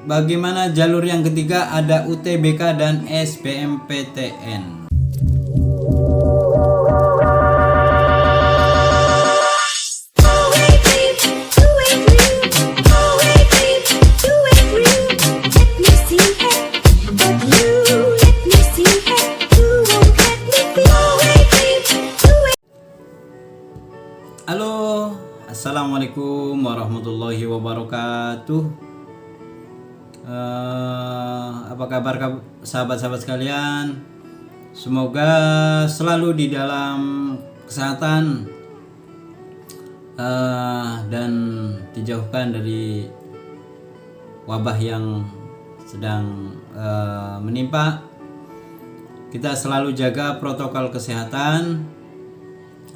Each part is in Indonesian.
bagaimana jalur yang ketiga, ada UTBK dan SBMPTN. Halo, assalamualaikum warahmatullahi wabarakatuh. Apa kabar sahabat-sahabat sekalian? Semoga selalu di dalam kesehatan dan dijauhkan dari wabah yang sedang menimpa. Kita selalu jaga protokol kesehatan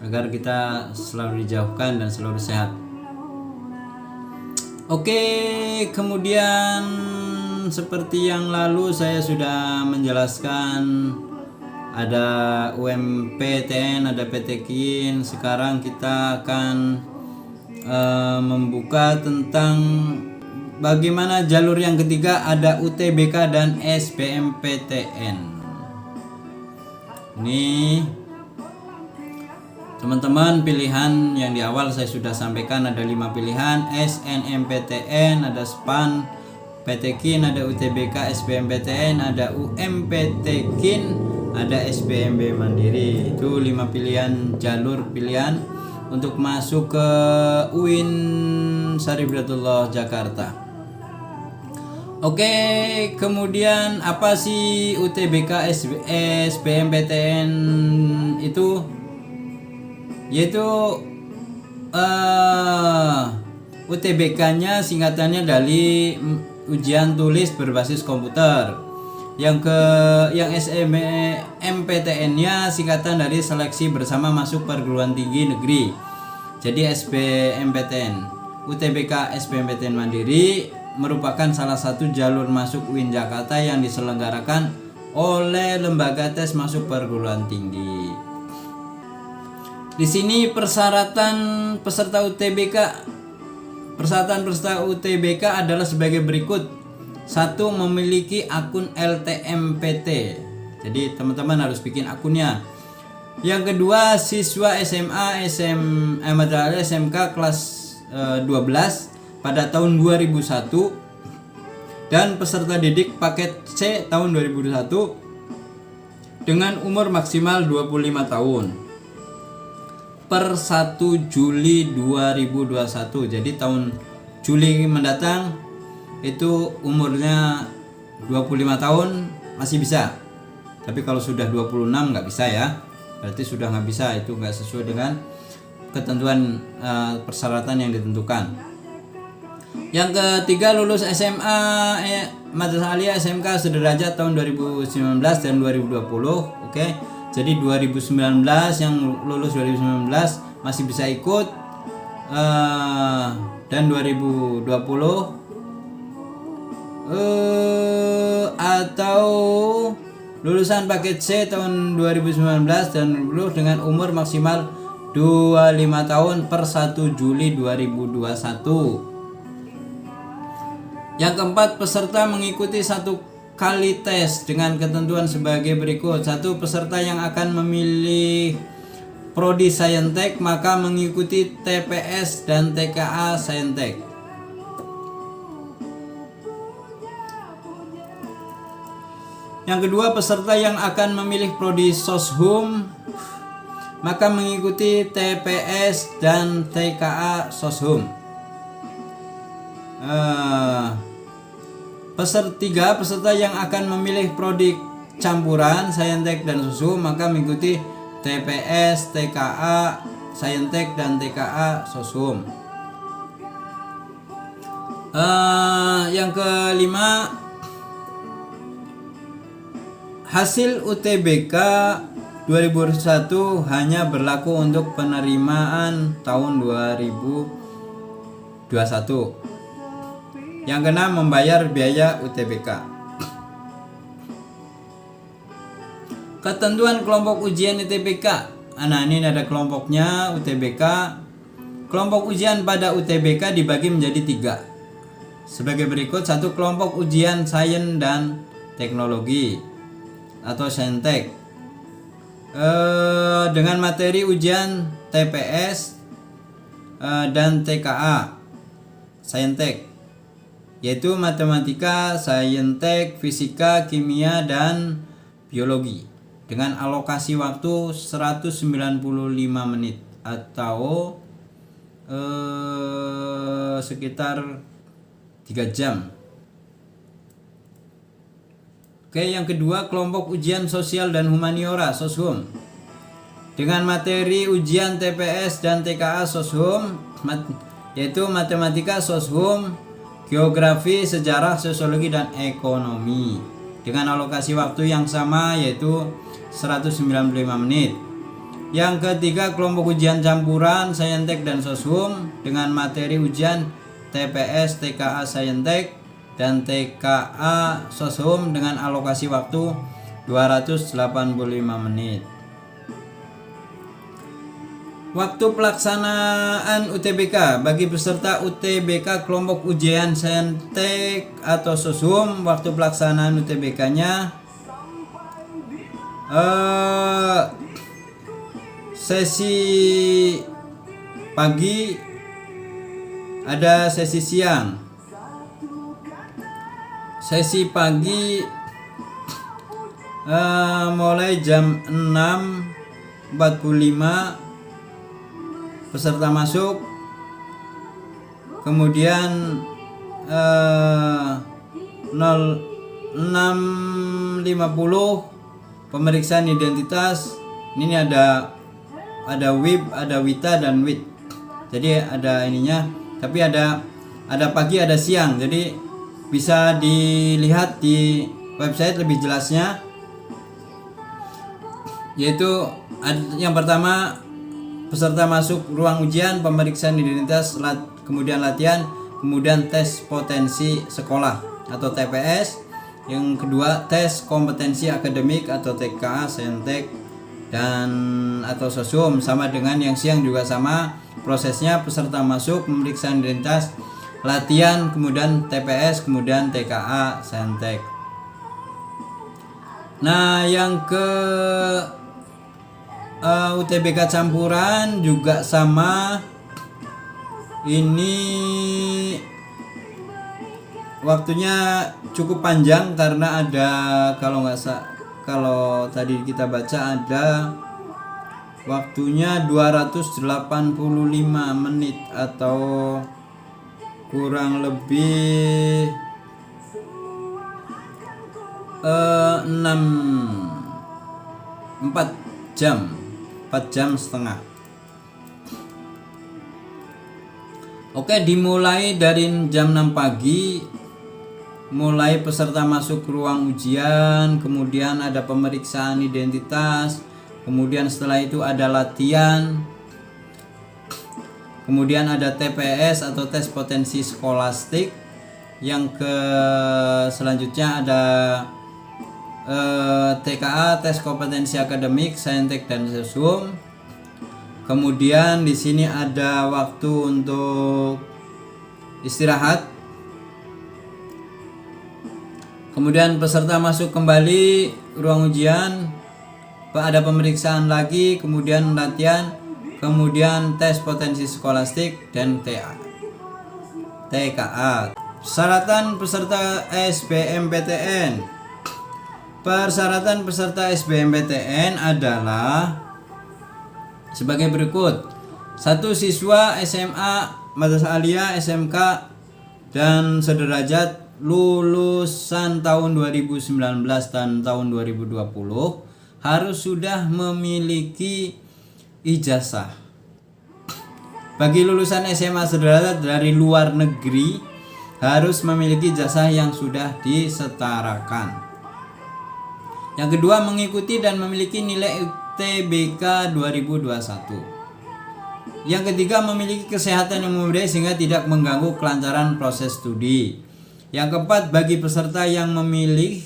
agar kita selalu dijauhkan dan selalu sehat. Oke, kemudian seperti yang lalu saya sudah menjelaskan ada UMPTN, ada PTKIN. Sekarang kita akan membuka tentang bagaimana jalur yang ketiga, ada UTBK dan SBMPTN. Ini teman-teman, pilihan yang di awal saya sudah sampaikan, ada 5 pilihan: SNMPTN, ada SPAN, PTKIN, ada UTBK, SBMPTN, ada UMPTKIN, ada SBMB Mandiri. Itu 5 pilihan, jalur pilihan untuk masuk ke UIN Syarif Jakarta. Oke, kemudian apa sih UTBK, SBMPTN itu? Yaitu UTBK-nya singkatannya dari ujian tulis berbasis komputer. Yang SNMPTN-nya singkatan dari seleksi bersama masuk perguruan tinggi negeri. Jadi SBMPTN, UTBK SBMPTN Mandiri merupakan salah satu jalur masuk UIN Jakarta yang diselenggarakan oleh lembaga tes masuk perguruan tinggi. Di sini persyaratan peserta UTBK adalah sebagai berikut. 1. Memiliki akun LTMPT. Jadi teman-teman harus bikin akunnya. Yang kedua, siswa SMA, SMK kelas 12 pada tahun 2001 dan peserta didik paket C tahun 2021 dengan umur maksimal 25 tahun. Per 1 Juli 2021. Jadi tahun Juli mendatang itu umurnya 25 tahun masih bisa. Tapi kalau sudah 26 nggak bisa ya. Berarti sudah nggak bisa, itu nggak sesuai dengan ketentuan persyaratan yang ditentukan. Yang ketiga, lulus SMA Madrasah Aliyah SMK sederajat tahun 2019 dan 2020. Oke. Jadi 2019 yang lulus 2019 masih bisa ikut, dan 2020 atau lulusan paket C tahun 2019 dan lulus dengan umur maksimal 25 tahun per 1 Juli 2021. Yang keempat, peserta mengikuti 1 kali tes dengan ketentuan sebagai berikut. 1. Peserta yang akan memilih Prodi Saintek maka mengikuti TPS dan TKA Saintek. Yang kedua, peserta yang akan memilih Prodi Soshum maka mengikuti TPS dan TKA Soshum. Peserta yang akan memilih prodi campuran Saintek dan Soshum maka mengikuti TPS, TKA Saintek dan TKA Soshum. Yang kelima, hasil UTBK 2021 hanya berlaku untuk penerimaan tahun 2021. Yang keenam, membayar biaya UTBK. Ketentuan kelompok ujian UTBK. Nah, ini ada kelompoknya UTBK. Kelompok ujian pada UTBK dibagi menjadi 3. sebagai berikut. Satu, kelompok ujian sains dan teknologi atau saintek dengan materi ujian TPS dan TKA saintek, yaitu matematika, saintek, fisika, kimia, dan biologi, dengan alokasi waktu 195 menit atau sekitar 3 jam. Oke, yang kedua, kelompok ujian sosial dan humaniora (soshum) dengan materi ujian TPS dan TKA soshum, yaitu matematika, soshum, geografi, sejarah, sosiologi, dan ekonomi, dengan alokasi waktu yang sama yaitu 195 menit. Yang ketiga, kelompok ujian campuran saintek dan soshum dengan materi ujian TPS, TKA saintek, dan TKA soshum dengan alokasi waktu 285 menit. Waktu pelaksanaan UTBK bagi peserta UTBK kelompok ujian saintek atau soshum, waktu pelaksanaan UTBK-nya sesi pagi, ada sesi siang. Sesi pagi mulai jam 6.45 peserta masuk, kemudian 06.50 pemeriksaan identitas. Ini ada WIB, ada WITA, dan WIT. Jadi ada ininya, tapi ada pagi, ada siang. Jadi bisa dilihat di website lebih jelasnya, yaitu yang pertama, peserta masuk ruang ujian, pemeriksaan identitas, kemudian latihan, kemudian tes potensi sekolah atau TPS. Yang kedua, tes kompetensi akademik atau TKA saintek dan atau soshum, sama dengan yang siang juga sama prosesnya. Peserta masuk, pemeriksaan identitas, latihan, kemudian TPS, kemudian TKA saintek. Nah, yang ke UTBK campuran juga sama. Ini waktunya cukup panjang karena ada, kalau tadi kita baca ada waktunya 285 menit atau kurang lebih 4 jam setengah. Oke, dimulai dari jam 6 pagi, mulai peserta masuk ke ruang ujian, kemudian ada pemeriksaan identitas, kemudian setelah itu ada latihan, kemudian ada TPS atau tes potensi skolastik. Yang selanjutnya ada TKA, tes kompetensi akademik, saintek, dan soshum. Kemudian di sini ada waktu untuk istirahat. Kemudian peserta masuk kembali ruang ujian, ada pemeriksaan lagi, kemudian latihan, kemudian tes potensi skolastik dan TKA. Persyaratan peserta SBMPTN. Persyaratan peserta SBMPTN adalah sebagai berikut. 1. Siswa SMA, madrasah aliyah, SMK, dan sederajat lulusan tahun 2019 dan tahun 2020 harus sudah memiliki ijazah. Bagi lulusan SMA sederajat dari luar negeri harus memiliki ijazah yang sudah disetarakan. Yang kedua, mengikuti dan memiliki nilai UTBK 2021. Yang ketiga, memiliki kesehatan yang memadai sehingga tidak mengganggu kelancaran proses studi. Yang keempat, bagi peserta yang memilih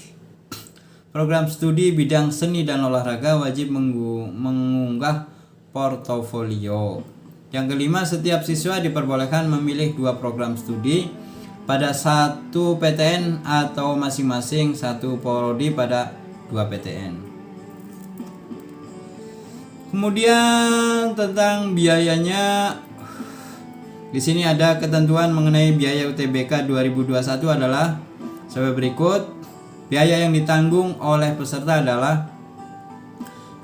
program studi bidang seni dan olahraga wajib mengunggah portofolio. Yang kelima, setiap siswa diperbolehkan memilih 2 program studi. pada satu PTN atau masing-masing satu prodi pada 2 PTN. Kemudian tentang biayanya, di sini ada ketentuan mengenai biaya UTBK 2021 adalah sebagai berikut. Biaya yang ditanggung oleh peserta adalah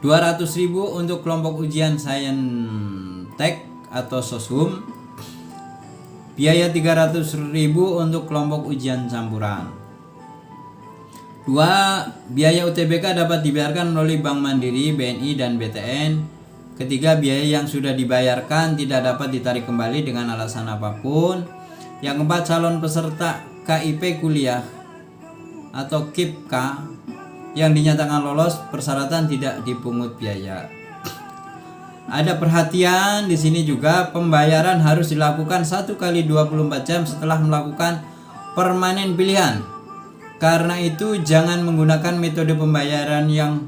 200.000 untuk kelompok ujian Saintek atau Soshum. Biaya 300.000 untuk kelompok ujian campuran. 2. Biaya UTBK dapat dibayarkan melalui Bank Mandiri, BNI, dan BTN. Ketiga, biaya yang sudah dibayarkan tidak dapat ditarik kembali dengan alasan apapun. Yang keempat, calon peserta KIP kuliah atau KIPK yang dinyatakan lolos persyaratan tidak dipungut biaya. Ada perhatian di sini juga, pembayaran harus dilakukan 1 kali 24 jam setelah melakukan permanen pilihan. Karena itu jangan menggunakan metode pembayaran yang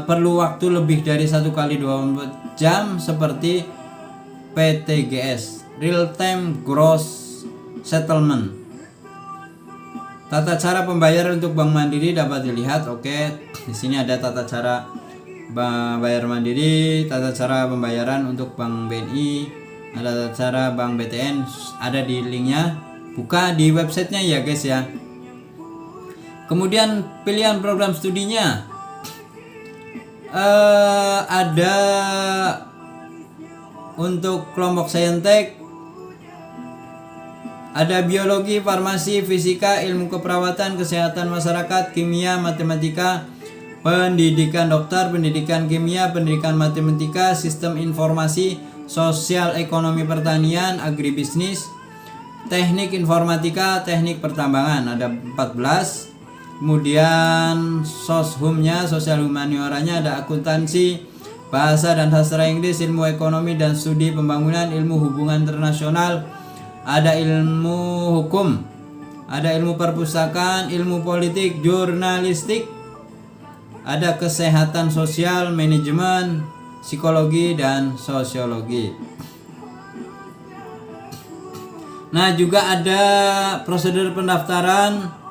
perlu waktu lebih dari 1 kali 24 jam seperti PTGS, Real Time Gross Settlement. Tata cara pembayaran untuk Bank Mandiri dapat dilihat. Oke, di sini ada tata cara bayar mandiri, tata cara pembayaran untuk Bank BNI, ada tata cara Bank BTN, ada di linknya, buka di websitenya ya guys ya. Kemudian pilihan program studinya, ada untuk kelompok Saintek, ada biologi, farmasi, fisika, ilmu keperawatan, kesehatan masyarakat, kimia, matematika, pendidikan dokter, pendidikan kimia, pendidikan matematika, sistem informasi, sosial ekonomi pertanian, agribisnis, teknik informatika, teknik pertambangan, ada 14. Kemudian soshumnya, sosial humanioranya, ada akuntansi, bahasa dan sastra Inggris, ilmu ekonomi dan studi pembangunan, ilmu hubungan internasional, ada ilmu hukum, ada ilmu perpustakaan, ilmu politik, jurnalistik, ada kesehatan sosial, manajemen, psikologi, dan sosiologi. Nah, juga ada prosedur pendaftaran.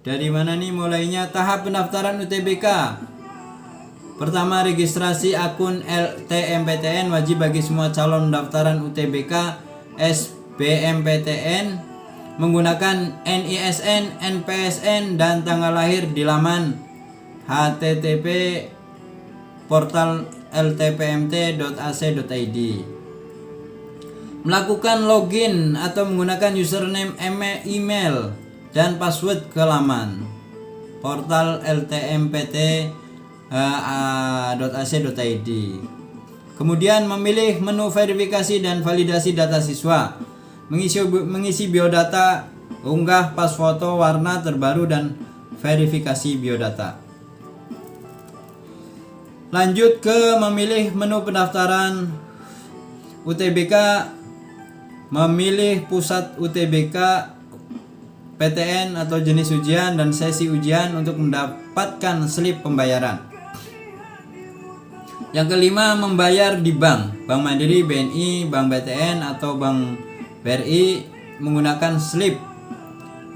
Dari mana nih mulainya? Tahap pendaftaran UTBK. Pertama, registrasi akun LTMPTN wajib bagi semua calon pendaftaran UTBK SBMPTN menggunakan NISN, NPSN, dan tanggal lahir di laman http portal ltpmt.ac.id. Melakukan login atau menggunakan username, email, dan password ke laman portal ltmpt.ac.id. Kemudian memilih menu verifikasi dan validasi data siswa, mengisi biodata, unggah pas foto warna terbaru, dan verifikasi biodata. Lanjut ke memilih menu pendaftaran UTBK, memilih pusat UTBK, PTN atau jenis ujian, dan sesi ujian untuk mendapatkan slip pembayaran. Yang kelima, membayar di bank Mandiri, BNI, Bank BTN atau Bank BRI menggunakan slip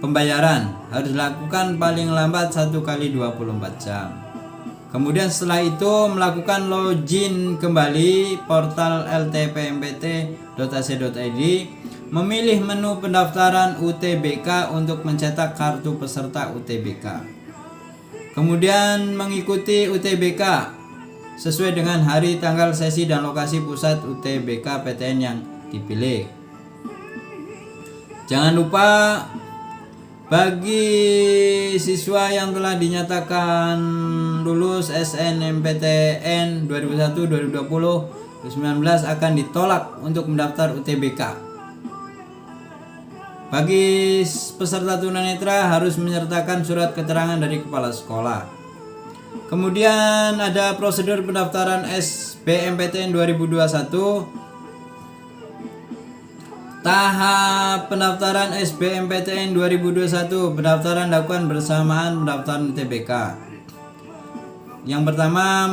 pembayaran. Harus dilakukan paling lambat 1 kali 24 jam. Kemudian setelah itu melakukan login kembali portal ltpmpt.ac.id, memilih menu pendaftaran UTBK untuk mencetak kartu peserta UTBK. Kemudian mengikuti UTBK sesuai dengan hari, tanggal, sesi, dan lokasi pusat UTBK PTN yang dipilih. Jangan lupa bagi siswa yang telah dinyatakan lulus SNMPTN 2001, 2020, 2019 akan ditolak untuk mendaftar UTBK. Bagi peserta tunanetra harus menyertakan surat keterangan dari kepala sekolah. Kemudian ada prosedur pendaftaran SBMPTN 2021. Tahap pendaftaran SBMPTN 2021, pendaftaran dilakukan bersamaan pendaftaran UTBK. Yang pertama,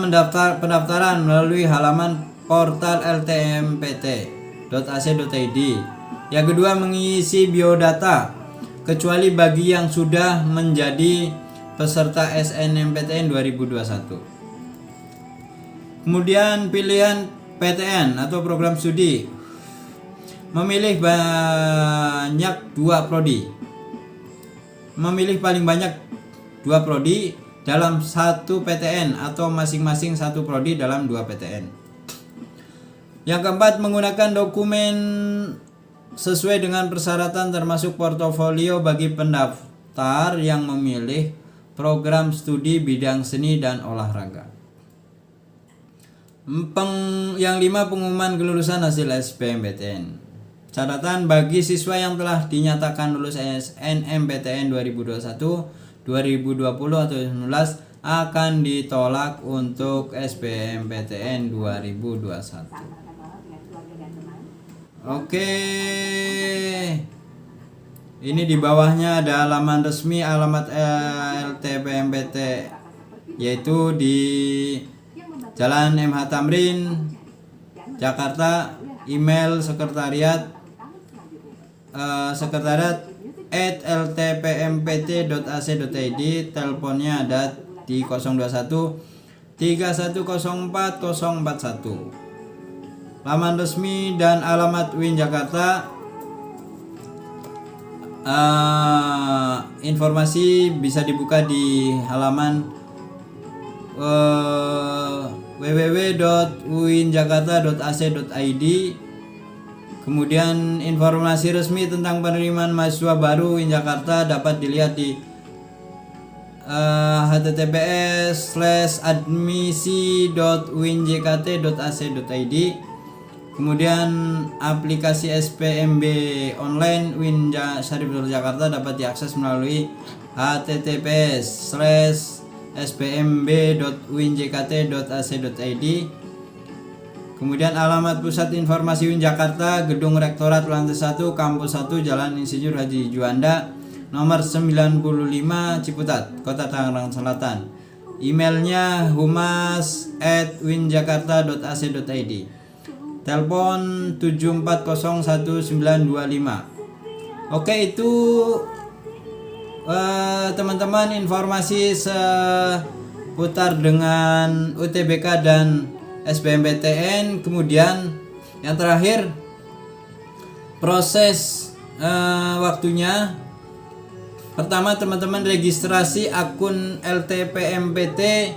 pendaftaran melalui halaman portal LTMPT. www.uinjakarta.ac.id. Yang kedua, mengisi biodata kecuali bagi yang sudah menjadi peserta SNMPTN 2021. Kemudian pilihan PTN atau program studi, memilih banyak 2 prodi. Memilih paling banyak 2 prodi dalam 1 PTN atau masing-masing 1 prodi dalam 2 PTN. Yang keempat, menggunakan dokumen sesuai dengan persyaratan termasuk portofolio bagi pendaftar yang memilih program studi bidang seni dan olahraga. Yang 5, pengumuman kelulusan hasil SBMPTN. Catatan, bagi siswa yang telah dinyatakan lulus SNMPTN 2021, 2020 atau 2019 akan ditolak untuk SBMPTN 2021. Oke. Ini di bawahnya ada halaman resmi, alamat LTPMPT, yaitu di Jalan MH Tamrin, Jakarta. Email sekretariat @ltpmpt.ac.id. Teleponnya ada di 021 3104 041. Laman resmi dan alamat UIN Jakarta. Informasi bisa dibuka di halaman www.uinjakarta.ac.id. Kemudian informasi resmi tentang penerimaan mahasiswa baru UIN Jakarta dapat dilihat di https://admisi.uinjkt.ac.id. Kemudian aplikasi SPMB online UIN Syarif Hidayatullah Jakarta dapat diakses melalui https://spmb.uinjkt.ac.id. Kemudian alamat pusat informasi UIN Jakarta, Gedung Rektorat lantai 1, Kampus 1, Jalan Insinyur Haji Juanda, nomor 95 Ciputat, Kota Tangerang Selatan. Emailnya humas@uinjakarta.ac.id. Telepon 7401 925. Oke, itu teman-teman informasi seputar dengan UTBK dan SBMPTN. Kemudian yang terakhir, proses waktunya. Pertama, teman-teman registrasi akun LTPMPT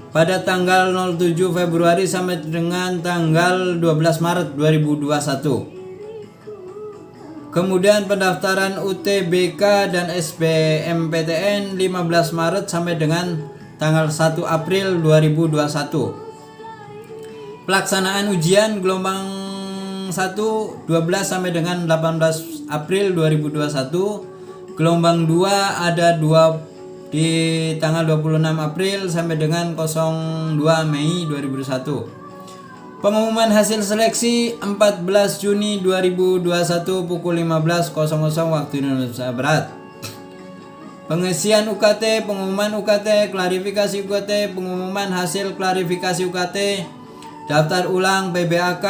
pada tanggal 07 Februari sampai dengan tanggal 12 Maret 2021. Kemudian pendaftaran UTBK dan SBMPTN 15 Maret sampai dengan tanggal 1 April 2021. Pelaksanaan ujian gelombang 1 12 sampai dengan 18 April 2021. Gelombang 2 ada di tanggal 26 April sampai dengan 02 Mei 2021. Pengumuman hasil seleksi 14 Juni 2021 pukul 15.00 waktu Indonesia Barat. Pengisian UKT, pengumuman UKT, klarifikasi UKT, pengumuman hasil klarifikasi UKT, daftar ulang PBAK,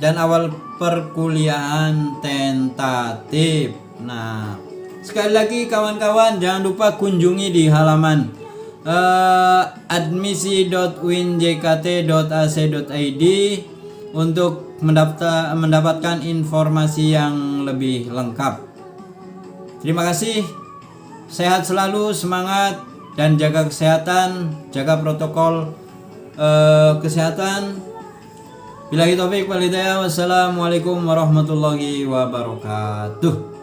dan awal perkuliahan tentatif. Nah, sekali lagi kawan-kawan, jangan lupa kunjungi di halaman admisi.uinjkt.ac.id untuk mendapatkan informasi yang lebih lengkap. Terima kasih. Sehat selalu, semangat, dan jaga kesehatan, jaga protokol kesehatan. Billahi taufik wal hidayah. Wassalamualaikum warahmatullahi wabarakatuh.